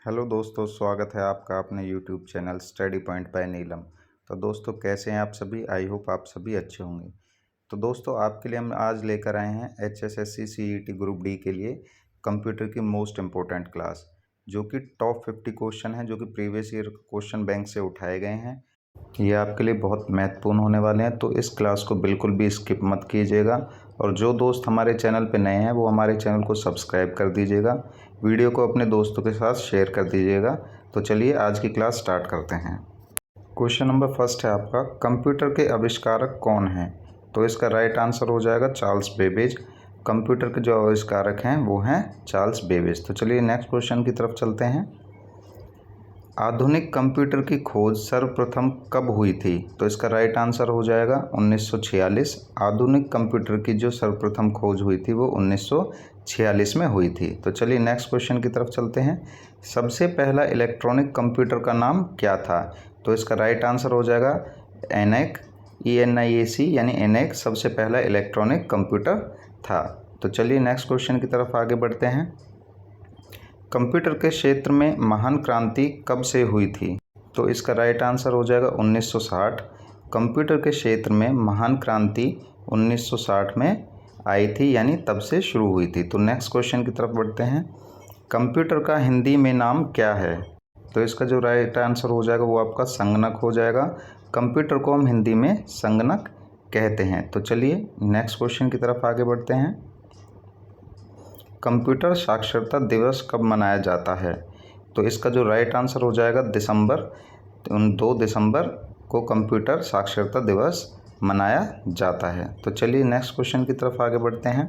Hello दोस्तों, स्वागत है आपका अपने YouTube channel study point by Neelam. तो दोस्तों, कैसे हैं आप सभी? आई होप आप सभी अच्छे होंगे। तो दोस्तों, आपके लिए हम आज लेकर आए हैं HSSC CET ग्रुप डी के लिए कंप्यूटर की मोस्ट इम्पोर्टेंट क्लास, जो कि टॉप 50 क्वेश्चन है, जो कि प्रीवियस ईयर क्वेश्चन बैंक से उठाए गए हैं। ये आपके लिए बहुत महत्वपूर्ण होने वाले हैं, तो इस क्लास को बिल्कुल भी स्किप मत कीजिएगा। और जो दोस्त हमारे चैनल पर नए हैं वो हमारे चैनल को सब्सक्राइब कर दीजिएगा, वीडियो को अपने दोस्तों के साथ शेयर कर दीजिएगा। तो चलिए आज की क्लास स्टार्ट करते हैं। क्वेश्चन नंबर फर्स्ट है आपका, कंप्यूटर के आविष्कारक कौन हैं? तो इसका राइट आंसर हो जाएगा चार्ल्स बेबेज। कंप्यूटर के जो आविष्कारक हैं वो हैं चार्ल्स बेबेज। तो चलिए नेक्स्ट क्वेश्चन की तरफ चलते हैं। आधुनिक कंप्यूटर की खोज सर्वप्रथम कब हुई थी? तो इसका राइट आंसर हो जाएगा 1946। आधुनिक कंप्यूटर की जो सर्वप्रथम खोज हुई थी वो 1946 में हुई थी। तो चलिए नेक्स्ट क्वेश्चन की तरफ चलते हैं। सबसे पहला इलेक्ट्रॉनिक कंप्यूटर का नाम क्या था? तो इसका राइट आंसर हो जाएगा ENIAC, ENIAC यानी ENIAC सबसे पहला इलेक्ट्रॉनिक कंप्यूटर था। तो चलिए नेक्स्ट क्वेश्चन की तरफ आगे बढ़ते हैं। कंप्यूटर के क्षेत्र में महान क्रांति कब से हुई थी? तो इसका राइट आंसर हो जाएगा 1960। कंप्यूटर के क्षेत्र में महान क्रांति 1960 में आई थी, यानी तब से शुरू हुई थी। तो नेक्स्ट क्वेश्चन की तरफ बढ़ते हैं। कंप्यूटर का हिंदी में नाम क्या है? तो इसका जो राइट आंसर हो जाएगा वो आपका संगणक हो जाएगा। कंप्यूटर को हम हिंदी में संगणक कहते हैं। तो चलिए नेक्स्ट क्वेश्चन की तरफ आगे बढ़ते हैं। कंप्यूटर साक्षरता दिवस कब मनाया जाता है? तो इसका जो राइट आंसर हो जाएगा 2 दिसंबर को कंप्यूटर साक्षरता दिवस मनाया जाता है। तो चलिए नेक्स्ट क्वेश्चन की तरफ आगे बढ़ते हैं।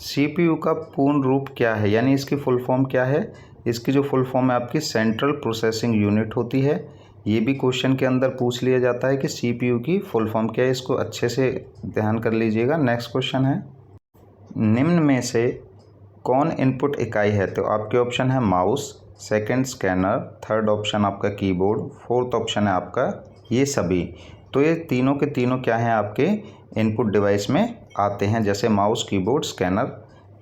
CPU का पूर्ण रूप क्या है, यानी इसकी फुल फॉर्म क्या है? इसकी जो फुल फॉर्म है आपकी सेंट्रल प्रोसेसिंग यूनिट होती है। ये भी क्वेश्चन के अंदर पूछ लिया जाता है कि CPU की फुल फॉर्म क्या है, इसको अच्छे से ध्यान कर लीजिएगा। नेक्स्ट क्वेश्चन है, निम्न में से कौन इनपुट इकाई है? तो आपके ऑप्शन है mouse, second scanner, third option आपका कीबोर्ड, फोर्थ ऑप्शन है आपका ये सभी। तो ये तीनों के तीनों क्या हैं, आपके इनपुट डिवाइस में आते हैं, जैसे माउस, कीबोर्ड, स्कैनर।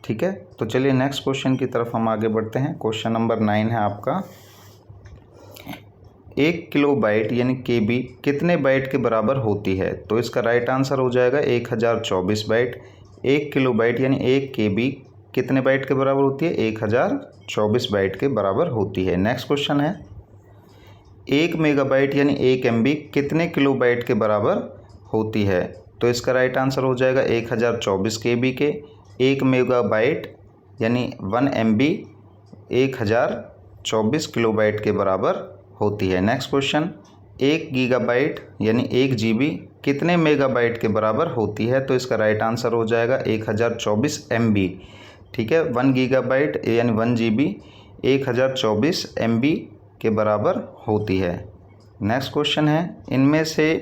ठीक है, तो चलिए नेक्स्ट क्वेश्चन की तरफ हम आगे बढ़ते हैं। क्वेश्चन नंबर 9 है आपका, 1 किलोबाइट यानी KB कितने बाइट के बराबर होती है? तो इसका राइट आंसर हो जाएगा 1024 बाइट। 1 किलोबाइट यानी 1 KB कितने बाइट के बराबर होती है? 1024 बाइट के बराबर होती है। नेक्स्ट क्वेश्चन है, 1 मेगाबाइट यानी 1 MB कितने किलोबाइट के बराबर होती है? तो इसका राइट आंसर हो जाएगा 1024 KB के। 1 मेगाबाइट यानी 1 MB 1024 किलोबाइट के बराबर होती है। नेक्स्ट क्वेश्चन, 1 गीगाबाइट यानी 1 GB कितने मेगाबाइट के बराबर होती है? तो इसका राइट आंसर हो जाएगा 1024 MB। ठीक है, 1 गीगाबाइट यानी 1 GB 1024 MB के बराबर होती है। नेक्स्ट क्वेश्चन है, इनमें से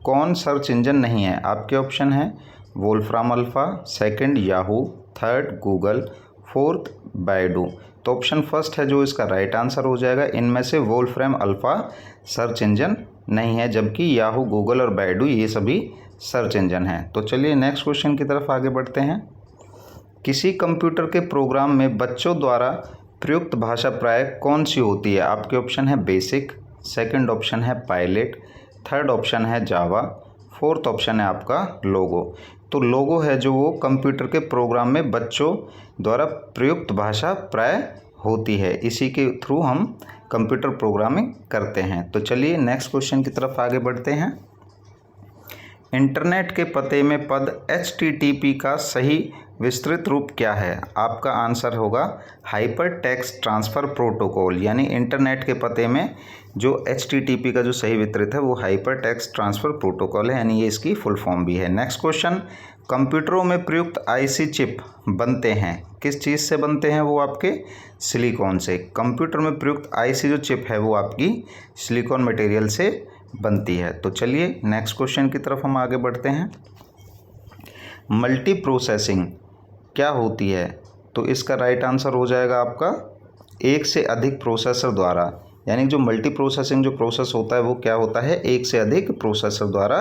कौन सर्च इंजन नहीं है? आपके ऑप्शन है Wolfram alpha, second Yahoo, third Google, fourth Baidu. तो ऑप्शन फर्स्ट है जो इसका राइट आंसर हो जाएगा। इनमें से वोल्फ्राम अल्फ़ा सर्च इंजन नहीं है, जबकि याहू, गूगल और बायडू ये सभी सर्च इंजन हैं। तो चलिए नेक्स्ट क्वेश्चन की तरफ आगे बढ़ते हैं। किसी कंप्यूटर के प्रोग्राम में बच्चों द्वारा प्रयुक्त भाषा प्राय कौन सी होती है? आपके ऑप्शन है बेसिक, सेकंड ऑप्शन है पायलट, थर्ड ऑप्शन है जावा, फोर्थ ऑप्शन है आपका लोगो। तो लोगो है जो वो कंप्यूटर के प्रोग्राम में बच्चों द्वारा प्रयुक्त भाषा प्राय होती है, इसी के थ्रू हम कंप्यूटर प्रोग्रामिंग करते हैं। तो चलिए नेक्स्ट क्वेश्चन की तरफ आगे बढ़ते हैं। इंटरनेट के पते में पद HTTP का सही विस्तृत रूप क्या है? आपका आंसर होगा हाइपर टेक्स्ट ट्रांसफ़र प्रोटोकॉल, यानी इंटरनेट के पते में जो HTTP का जो सही वितरित है वो हाइपर टेक्स्ट ट्रांसफ़र प्रोटोकॉल है, यानी ये इसकी फुल फॉर्म भी है। नेक्स्ट क्वेश्चन, कंप्यूटरों में प्रयुक्त IC चिप बनते हैं किस चीज़ से बनते हैं? वो आपके सिलिकॉन से। कंप्यूटर में प्रयुक्त IC जो चिप है वो आपकी सिलिकॉन मटेरियल से बनती है। तो चलिए नेक्स्ट क्वेश्चन की तरफ हम आगे बढ़ते हैं। मल्टी प्रोसेसिंग क्या होती है? तो इसका राइट आंसर हो जाएगा आपका एक से अधिक प्रोसेसर द्वारा, यानी जो मल्टी प्रोसेसिंग जो प्रोसेस होता है वो क्या होता है? एक से अधिक प्रोसेसर द्वारा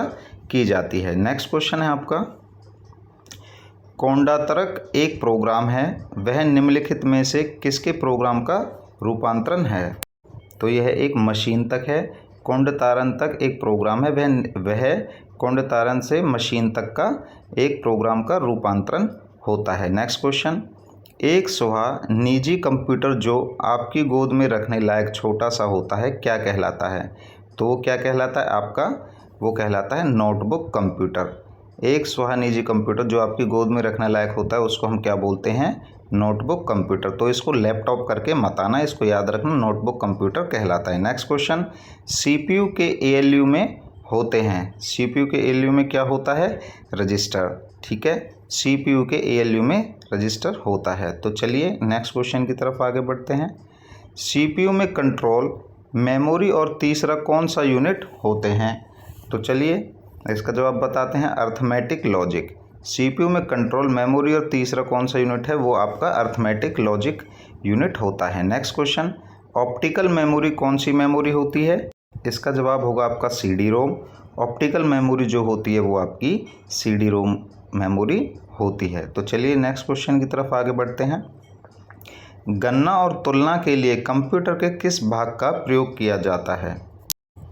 की जाती है। नेक्स्ट क्वेश्चन है आपका, कोंडातरक एक प्रोग्राम है, वह निम्नलिखित में से किसके प्रोग्राम का रूपांतरण है। तो यह एक मशीन तक है। कुंडतारण तक एक प्रोग्राम है, वह कुंडतारण से मशीन तक का एक प्रोग्राम का रूपांतरण होता है। नेक्स्ट क्वेश्चन, एक सुहा निजी कंप्यूटर जो आपकी गोद में रखने लायक छोटा सा होता है क्या कहलाता है? तो वो क्या कहलाता है आपका? वो कहलाता है नोटबुक कंप्यूटर। एक सुहा निजी कंप्यूटर जो आपकी गोद में रखने लायक होता है उसको हम क्या बोलते हैं? Notebook computer. तो इसको लैपटॉप करके मत आना, इसको याद रखना, नोटबुक कंप्यूटर कहलाता है। नेक्स्ट क्वेश्चन, सीपीयू के एएलयू में होते हैं। सीपीयू के एएलयू में क्या होता है? रजिस्टर। ठीक है, सीपीयू के एएलयू में रजिस्टर होता है। तो चलिए नेक्स्ट क्वेश्चन की तरफ आगे बढ़ते हैं। सीपीयू में कंट्रोल, मेमोरी और तीसरा कौन सा यूनिट होते हैं? तो चलिए इसका जवाब बताते हैं, अर्थमेटिक लॉजिक। सीपीयू में कंट्रोल, मेमोरी और तीसरा कौन सा यूनिट है? वो आपका अर्थमेटिक लॉजिक यूनिट होता है। नेक्स्ट क्वेश्चन, ऑप्टिकल मेमोरी कौन सी मेमोरी होती है? इसका जवाब होगा आपका सीडी रोम। ऑप्टिकल मेमोरी जो होती है वो आपकी सीडी रोम मेमोरी होती है। तो चलिए नेक्स्ट क्वेश्चन की तरफ आगे बढ़ते हैं। गणना और तुलना के लिए कंप्यूटर के किस भाग का प्रयोग किया जाता है?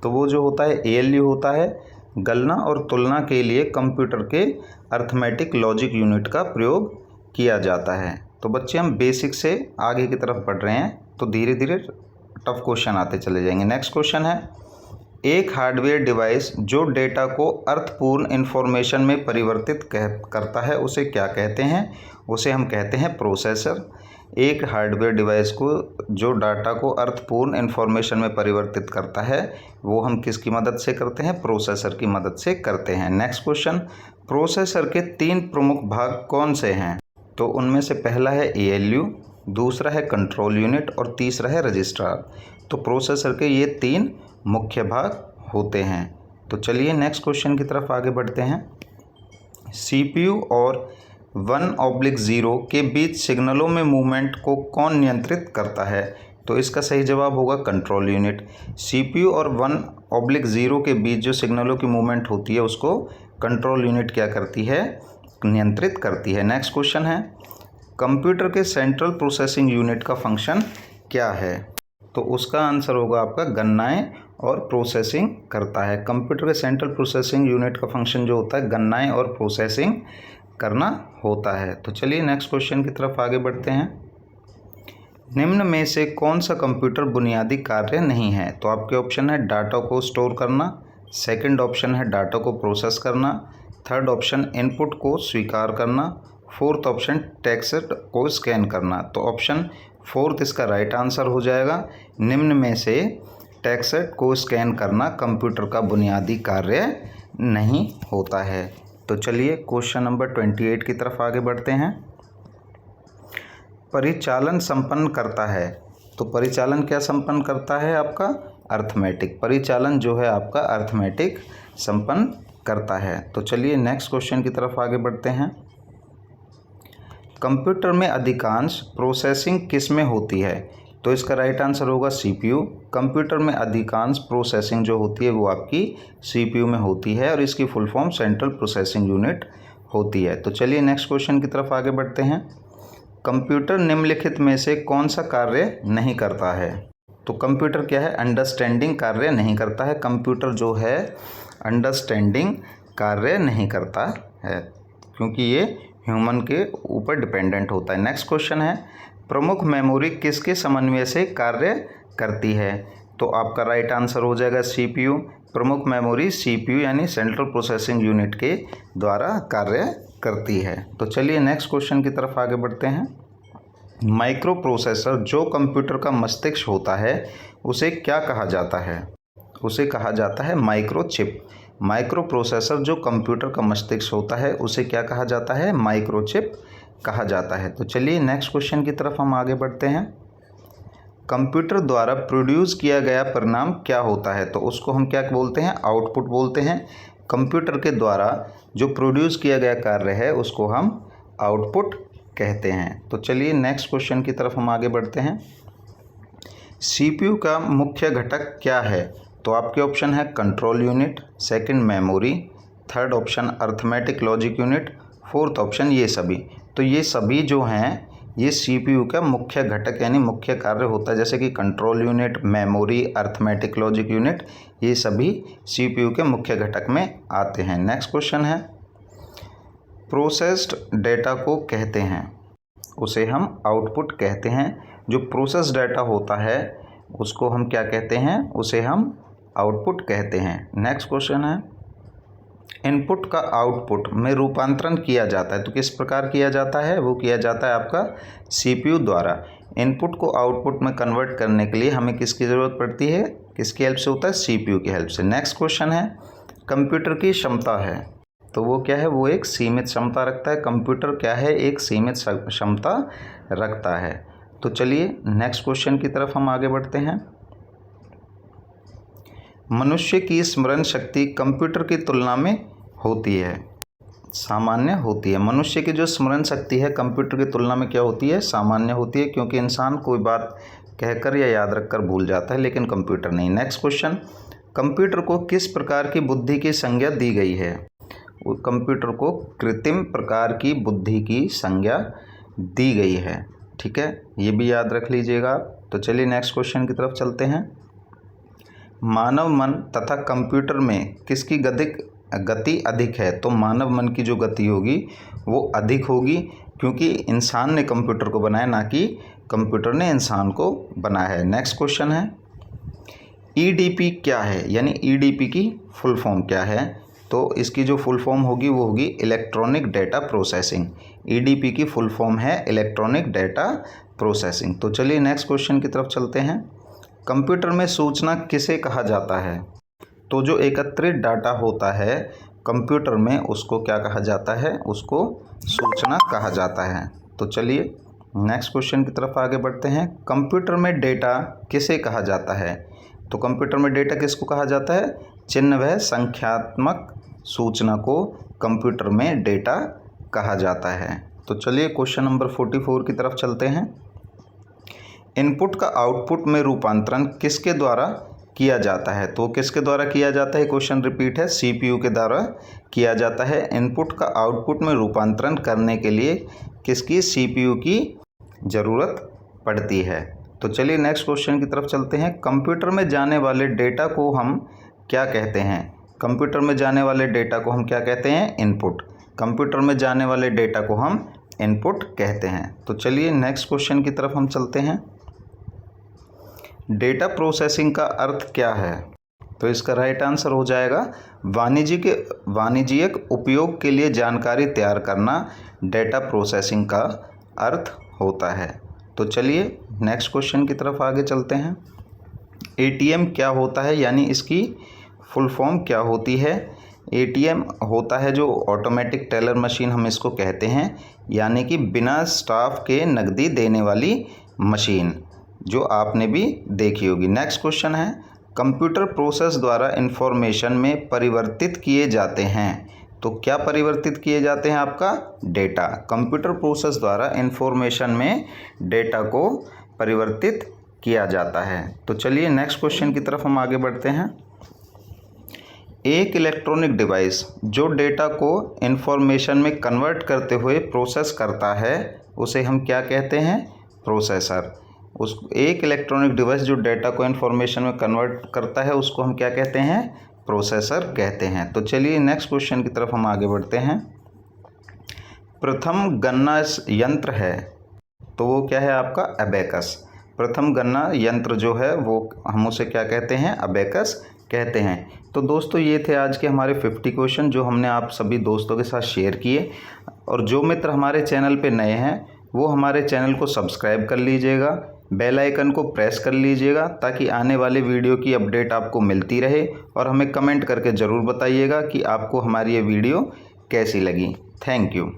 तो वो जो होता है एएलयू होता है। गणना और तुलना के लिए कंप्यूटर के अर्थमेटिक लॉजिक यूनिट का प्रयोग किया जाता है। तो बच्चे हम बेसिक से आगे की तरफ बढ़ रहे हैं, तो धीरे धीरे टफ क्वेश्चन आते चले जाएंगे। नेक्स्ट क्वेश्चन है, एक हार्डवेयर डिवाइस जो डेटा को अर्थपूर्ण इंफॉर्मेशन में परिवर्तित करता है उसे क्या कहते हैं? उसे हम कहते हैं प्रोसेसर। एक हार्डवेयर डिवाइस को जो डाटा को अर्थपूर्ण इंफॉर्मेशन में परिवर्तित करता है वो हम किसकी मदद से करते हैं? प्रोसेसर की मदद से करते हैं। नेक्स्ट क्वेश्चन, प्रोसेसर के 3 प्रमुख भाग कौन से हैं? तो उनमें से पहला है एएलयू, दूसरा है कंट्रोल यूनिट और तीसरा है रजिस्ट्रार। तो प्रोसेसर के ये 3 मुख्य भाग होते हैं। तो चलिए नेक्स्ट क्वेश्चन की तरफ आगे बढ़ते हैं। सीपीयू और 1/0 के बीच सिग्नलों में मूवमेंट को कौन नियंत्रित करता है? तो इसका सही जवाब होगा कंट्रोल यूनिट। सीपीयू और 1/0 के बीच जो सिग्नलों की मूवमेंट होती है उसको कंट्रोल यूनिट क्या करती है? नियंत्रित करती है। नेक्स्ट क्वेश्चन है, कंप्यूटर के सेंट्रल प्रोसेसिंग यूनिट का फंक्शन क्या है? तो उसका आंसर होगा आपका गणनाएं और प्रोसेसिंग करता है। कंप्यूटर के सेंट्रल प्रोसेसिंग यूनिट का फंक्शन जो होता है गणनाएं और प्रोसेसिंग करना होता है। तो चलिए नेक्स्ट क्वेश्चन की तरफ आगे बढ़ते हैं। निम्न में से कौन सा कंप्यूटर बुनियादी कार्य नहीं है? तो आपके ऑप्शन है डाटा को स्टोर करना, सेकंड ऑप्शन है डाटा को प्रोसेस करना, थर्ड ऑप्शन इनपुट को स्वीकार करना, फोर्थ ऑप्शन टेक्स्ट को स्कैन करना। तो ऑप्शन फोर्थ इसका राइट आंसर हो जाएगा। निम्न में से टेक्स्ट को स्कैन करना कंप्यूटर का बुनियादी कार्य नहीं होता है। तो चलिए क्वेश्चन नंबर 28 की तरफ आगे बढ़ते हैं। परिचालन संपन्न करता है। तो परिचालन क्या संपन्न करता है? आपका अर्थमेटिक। परिचालन जो है आपका अर्थमेटिक संपन्न करता है। तो चलिए नेक्स्ट क्वेश्चन की तरफ आगे बढ़ते हैं। कंप्यूटर में अधिकांश प्रोसेसिंग किस में होती है? तो इसका राइट आंसर होगा सीपीयू। कंप्यूटर में अधिकांश प्रोसेसिंग जो होती है वो आपकी सीपीयू में होती है और इसकी full form central processing unit होती है। तो चलिए नेक्स्ट क्वेश्चन की तरफ आगे बढ़ते हैं। कंप्यूटर निम्नलिखित में से कौन सा कार्य नहीं करता है? तो कंप्यूटर क्या है? अंडरस्टैंडिंग कार्य नहीं करता है। कंप्यूटर जो है अंडरस्टैंडिंग कार्य नहीं करता है क्योंकि ये ह्यूमन के ऊपर डिपेंडेंट होता है। नेक्स्ट क्वेश्चन है, प्रमुख मेमोरी किसके समन्वय से कार्य करती है? तो आपका राइट आंसर हो जाएगा सीपीयू। प्रमुख मेमोरी सीपीयू यानी सेंट्रल प्रोसेसिंग यूनिट के द्वारा कार्य करती है। तो चलिए नेक्स्ट क्वेश्चन की तरफ आगे बढ़ते हैं। माइक्रो प्रोसेसर जो कंप्यूटर का मस्तिष्क होता है उसे क्या कहा जाता है? उसे कहा जाता है माइक्रोचिप। माइक्रो प्रोसेसर जो कंप्यूटर का मस्तिष्क होता है उसे क्या कहा जाता है? माइक्रोचिप कहा जाता है। तो चलिए नेक्स्ट क्वेश्चन की तरफ हम आगे बढ़ते हैं। कंप्यूटर द्वारा प्रोड्यूस किया गया परिणाम क्या होता है? तो उसको हम क्या बोलते हैं? आउटपुट बोलते हैं। कंप्यूटर के द्वारा जो प्रोड्यूस किया गया कार्य है उसको हम आउटपुट कहते हैं। तो चलिए नेक्स्ट क्वेश्चन की तरफ हम आगे बढ़ते हैं। सीपीयू का मुख्य घटक क्या है? तो आपके ऑप्शन है control unit, second memory, third option arithmetic logic unit, fourth option ये सभी। तो ये सभी जो हैं ये CPU का मुख्य घटक यानी मुख्य कार्य होता है, जैसे कि control unit, memory, arithmetic logic unit, ये सभी CPU के मुख्य घटक में आते हैं। नेक्स्ट क्वेश्चन है, प्रोसेस्ड डेटा को कहते हैं, उसे हम आउटपुट कहते हैं। जो प्रोसेस डेटा होता है उसको हम क्या कहते हैं, उसे हम आउटपुट कहते हैं। नेक्स्ट क्वेश्चन है, इनपुट का आउटपुट में रूपांतरण किया जाता है, तो किस प्रकार किया जाता है, वो किया जाता है आपका CPU द्वारा। इनपुट को आउटपुट में कन्वर्ट करने के लिए हमें किसकी ज़रूरत पड़ती है, किसकी हेल्प से होता है, CPU की हेल्प से। नेक्स्ट क्वेश्चन है, कंप्यूटर की क्षमता है, तो वो क्या है, वो एक सीमित क्षमता रखता है। कंप्यूटर क्या है, एक सीमित क्षमता रखता है। तो चलिए नेक्स्ट क्वेश्चन की तरफ हम आगे बढ़ते हैं। मनुष्य की स्मरण शक्ति कंप्यूटर की तुलना में होती है, सामान्य होती है। मनुष्य की जो स्मरण शक्ति है कंप्यूटर की तुलना में क्या होती है, सामान्य होती है, क्योंकि इंसान कोई बात कहकर या याद रखकर भूल जाता है, लेकिन कंप्यूटर नहीं। नेक्स्ट क्वेश्चन, कंप्यूटर को किस प्रकार की बुद्धि की संज्ञा दी गई है। कंप्यूटर को कृत्रिम प्रकार की बुद्धि की संज्ञा दी गई है, ठीक है, ये भी याद रख लीजिएगा। तो चलिए नेक्स्ट क्वेश्चन की तरफ चलते हैं। मानव मन तथा कंप्यूटर में किसकी गति अधिक है, तो मानव मन की जो गति होगी वो अधिक होगी, क्योंकि इंसान ने कंप्यूटर को बनाया, ना कि कंप्यूटर ने इंसान को बनाया है। नेक्स्ट क्वेश्चन है, EDP क्या है, यानी EDP की फुल फॉर्म क्या है, तो इसकी जो फुल फॉर्म होगी वो होगी इलेक्ट्रॉनिक डेटा प्रोसेसिंग। EDP की फुल फॉर्म है इलेक्ट्रॉनिक डेटा प्रोसेसिंग। तो चलिए नेक्स्ट क्वेश्चन की तरफ चलते हैं। कंप्यूटर में सूचना किसे कहा जाता है, तो जो एकत्रित डाटा होता है कंप्यूटर में उसको क्या कहा जाता है, उसको सूचना कहा जाता है। तो चलिए नेक्स्ट क्वेश्चन की तरफ आगे बढ़ते हैं। कंप्यूटर में डेटा किसे कहा जाता है, तो कंप्यूटर में डेटा किसको कहा जाता है, चिन्ह व संख्यात्मक सूचना को कंप्यूटर में डेटा कहा जाता है। तो चलिए क्वेश्चन नंबर 44 की तरफ चलते हैं। इनपुट का आउटपुट में रूपांतरण किसके द्वारा किया जाता है, तो किसके द्वारा किया जाता है, क्वेश्चन रिपीट है, CPU के द्वारा किया जाता है। इनपुट का आउटपुट में रूपांतरण करने के लिए किसकी, CPU की ज़रूरत पड़ती है। तो चलिए नेक्स्ट क्वेश्चन की तरफ चलते हैं। कंप्यूटर में जाने वाले डेटा को हम क्या कहते हैं, कंप्यूटर में जाने वाले डेटा को हम क्या कहते हैं, इनपुट। कंप्यूटर में जाने वाले डेटा को हम इनपुट कहते हैं। तो चलिए नेक्स्ट क्वेश्चन की तरफ हम चलते हैं। डेटा प्रोसेसिंग का अर्थ क्या है, तो इसका राइट आंसर हो जाएगा वाणिज्यिक उपयोग के लिए जानकारी तैयार करना डेटा प्रोसेसिंग का अर्थ होता है। तो चलिए नेक्स्ट क्वेश्चन की तरफ आगे चलते हैं। ATM क्या होता है, यानी इसकी फुल फॉर्म क्या होती है। ATM होता है जो ऑटोमेटिक टेलर मशीन हम इसको कहते हैं, यानी कि बिना स्टाफ के नकदी देने वाली मशीन, जो आपने भी देखी होगी। नेक्स्ट क्वेश्चन है, कंप्यूटर प्रोसेस द्वारा इंफॉर्मेशन में परिवर्तित किए जाते हैं, तो क्या परिवर्तित किए जाते हैं, आपका डेटा। कंप्यूटर प्रोसेस द्वारा इंफॉर्मेशन में डेटा को परिवर्तित किया जाता है। तो चलिए नेक्स्ट क्वेश्चन की तरफ हम आगे बढ़ते हैं। एक इलेक्ट्रॉनिक डिवाइस जो डेटा को इंफॉर्मेशन में कन्वर्ट करते हुए प्रोसेस करता है उसे हम क्या कहते हैं, प्रोसेसर। उस एक इलेक्ट्रॉनिक डिवाइस जो डेटा को इंफॉर्मेशन में कन्वर्ट करता है उसको हम क्या कहते हैं, प्रोसेसर कहते हैं। तो चलिए नेक्स्ट क्वेश्चन की तरफ हम आगे बढ़ते हैं। प्रथम गणना यंत्र है, तो वो क्या है आपका, अबेकस। प्रथम गणना यंत्र जो है वो हम उसे क्या कहते हैं, अबेकस कहते हैं। तो दोस्तों ये थे आज के हमारे 50 क्वेश्चन जो हमने आप सभी दोस्तों के साथ शेयर किए। और जो मित्र हमारे चैनल पे नए हैं वो हमारे चैनल को सब्सक्राइब कर लीजिएगा, बेल आइकन को प्रेस कर लीजिएगा, ताकि आने वाले वीडियो की अपडेट आपको मिलती रहे। और हमें कमेंट करके ज़रूर बताइएगा कि आपको हमारी ये वीडियो कैसी लगी। Thank you.